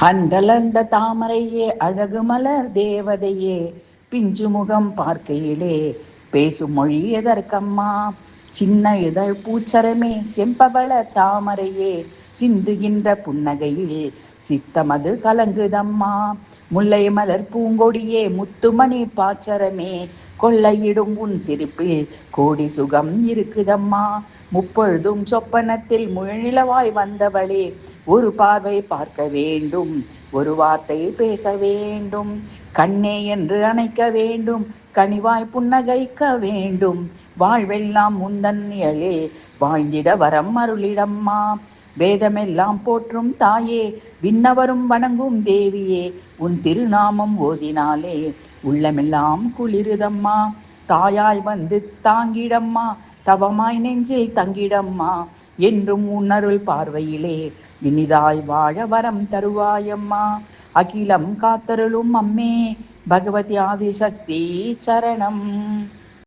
அன்றலர்ந்த தாமரையே அழகு மலர் தேவதையே, பிஞ்சு முகம் பார்க்கையிலே பேசும் மொழி எதற்கம்மா? சின்ன இதழ் பூச்சரமே செம்பவள தாமரையே, சிந்துகின்ற புன்னகையில் சித்தமது கலங்குதம்மா. முல்லை மலர் பூங்கொடியே முத்துமணி பாச்சரமே, கொள்ளையிடும் உன் சிரிப்பில் கோடி சுகம் இருக்குதம்மா. முப்பொழுதும் சொப்பனத்தில் முழிலவாய் வந்தவளே, ஒரு பார்வை பார்க்க வேண்டும், ஒரு வார்த்தை பேச வேண்டும், கண்ணே என்று அணைக்க வேண்டும், கனிவாய் புன்னகைக்க வேண்டும், வாழ்வெல்லாம் முந்தன் நிழலில் வாழ்ந்திட வரம் அருளிடம்மா. வேதமெல்லாம் போற்றும் தாயே, விண்ணவரும் வணங்கும் தேவியே, உன் திருநாமம் ஓதினாலே உள்ளமெல்லாம் குளிருதம்மா. தாயாய் வந்து தாங்கிடம்மா, தவமாய் நெஞ்சில் தங்கிடம்மா, என்றும் உன்னருள் பார்வையிலே இனிதாய் வாழ வரம் தருவாயம்மா. அகிலம் காத்தருளும் அம்மே, பகவதி ஆதிசக்தி சரணம்.